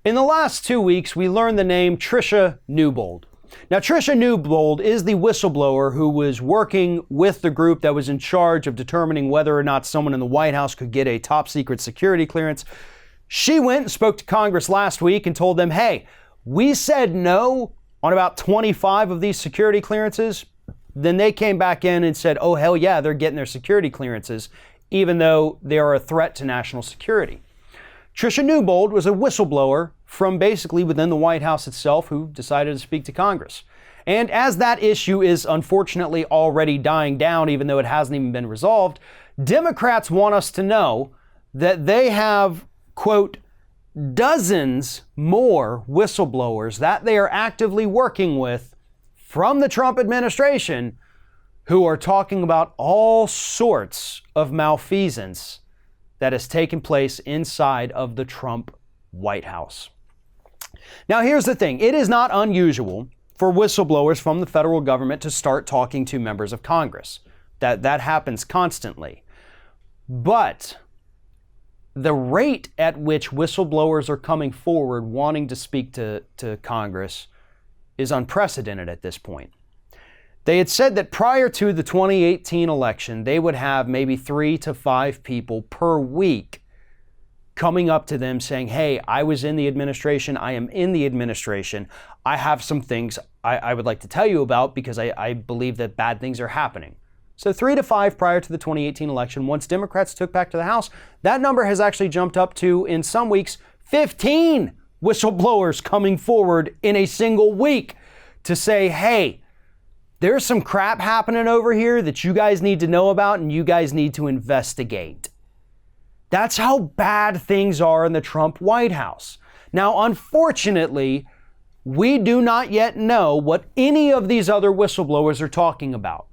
In the last 2 weeks, we learned the name Tricia Newbold. Now, Tricia Newbold is the whistleblower who was working with the group that was in charge of determining whether or not someone in the White House could get a top secret security clearance. She went and spoke to Congress last week and told them, hey, we said no on about 25 of these security clearances. Then they came back in and said, oh, hell yeah, they're getting their security clearances, even though they are a threat to national security. Tricia Newbold was a whistleblower from basically within the White House itself who decided to speak to Congress. And as that issue is unfortunately already dying down, even though it hasn't even been resolved, Democrats want us to know that they have, quote, dozens more whistleblowers that they are actively working with from the Trump administration who are talking about all sorts of malfeasance that has taken place inside of the Trump White House. Now, here's the thing. It is not unusual for whistleblowers from the federal government to start talking to members of Congress. That happens constantly. But the rate at which whistleblowers are coming forward wanting to speak to Congress is unprecedented at this point. They had said that prior to the 2018 election, they would have maybe 3 to 5 people per week coming up to them saying, hey, I was in the administration, I am in the administration, I have some things I would like to tell you about because I believe that bad things are happening. So 3 to 5 prior to the 2018 election. Once Democrats took back to the House, that number has actually jumped up to, in some weeks, 15 whistleblowers coming forward in a single week to say, hey, there's some crap happening over here that you guys need to know about and you guys need to investigate. That's how bad things are in the Trump White House. Now, unfortunately, we do not yet know what any of these other whistleblowers are talking about.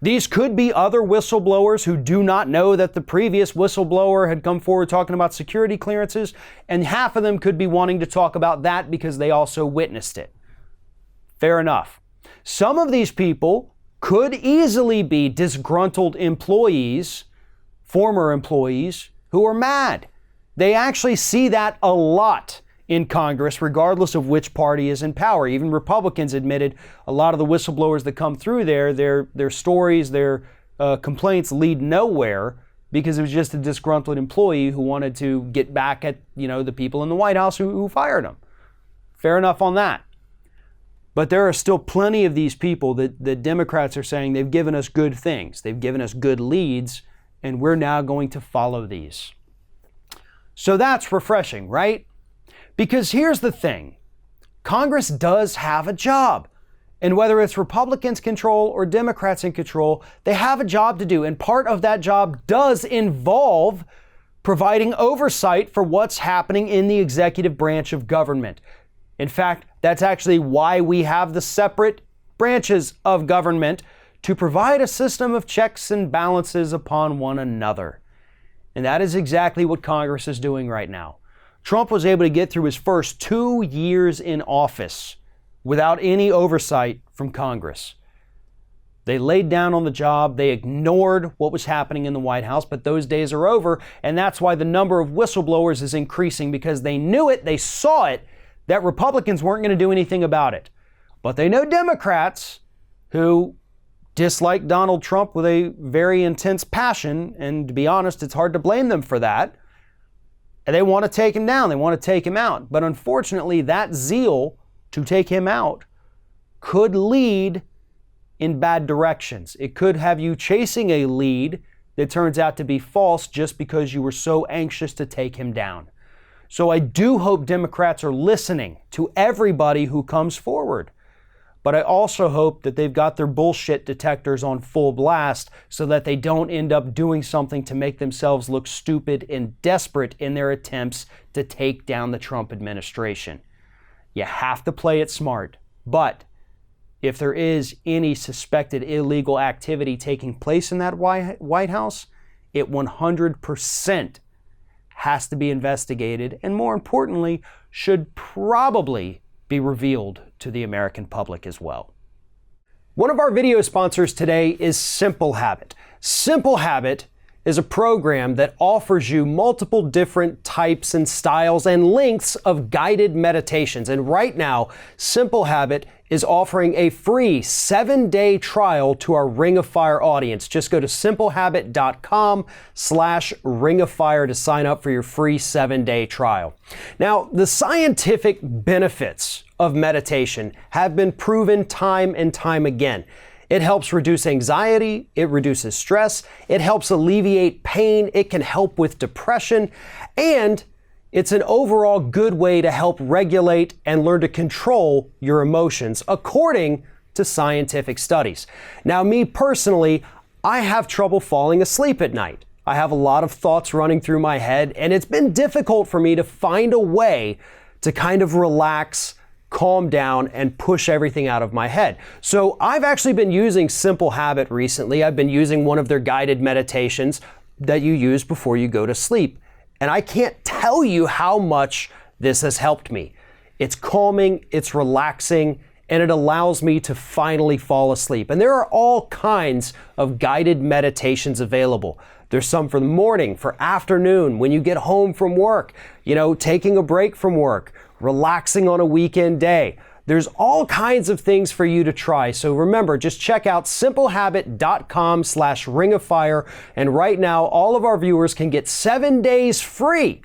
These could be other whistleblowers who do not know that the previous whistleblower had come forward talking about security clearances, and half of them could be wanting to talk about that because they also witnessed it. Fair enough. Some of these people could easily be disgruntled employees, former employees, who are mad. They actually see that a lot in Congress, regardless of which party is in power. Even Republicans admitted a lot of the whistleblowers that come through there, their stories, their complaints lead nowhere because it was just a disgruntled employee who wanted to get back at, the people in the White House who fired him. Fair enough on that. But there are still plenty of these people that Democrats are saying they've given us good things. They've given us good leads, and we're now going to follow these. So that's refreshing, right? Because here's the thing. Congress does have a job. And whether it's Republicans control or Democrats in control, they have a job to do. And part of that job does involve providing oversight for what's happening in the executive branch of government. In fact, that's actually why we have the separate branches of government, to provide a system of checks and balances upon one another. And that is exactly what Congress is doing right now. Trump was able to get through his first 2 years in office without any oversight from Congress. They laid down on the job. They ignored what was happening in the White House, but those days are over. And that's why the number of whistleblowers is increasing, because they knew it, they saw it, that Republicans weren't going to do anything about it. But they know Democrats who dislike Donald Trump with a very intense passion, and to be honest, it's hard to blame them for that. And they want to take him down. They want to take him out. But unfortunately, that zeal to take him out could lead in bad directions. It could have you chasing a lead that turns out to be false just because you were so anxious to take him down. So I do hope Democrats are listening to everybody who comes forward. But I also hope that they've got their bullshit detectors on full blast so that they don't end up doing something to make themselves look stupid and desperate in their attempts to take down the Trump administration. You have to play it smart. But if there is any suspected illegal activity taking place in that White House, it 100% has to be investigated, and more importantly, should probably be revealed to the American public as well. One of our video sponsors today is Simple Habit. Simple Habit is a program that offers you multiple different types and styles and lengths of guided meditations. And right now, Simple Habit is offering a free 7-day trial to our Ring of Fire audience. Just go to simplehabit.com/Ring of Fire to sign up for your free 7-day trial. Now, the scientific benefits of meditation have been proven time and time again. It helps reduce anxiety, it reduces stress, it helps alleviate pain, it can help with depression, and it's an overall good way to help regulate and learn to control your emotions, according to scientific studies. Now, me personally, I have trouble falling asleep at night. I have a lot of thoughts running through my head, and it's been difficult for me to find a way to kind of relax, calm down, and push everything out of my head. So I've actually been using Simple Habit recently. I've been using one of their guided meditations that you use before you go to sleep. And I can't tell you how much this has helped me. It's calming, it's relaxing, and it allows me to finally fall asleep. And there are all kinds of guided meditations available. There's some for the morning, for afternoon, when you get home from work, taking a break from work, relaxing on a weekend day. There's all kinds of things for you to try. So remember, just check out simplehabit.com/Ring of Fire. And right now, all of our viewers can get 7 days free.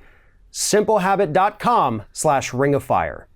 simplehabit.com/Ring of Fire.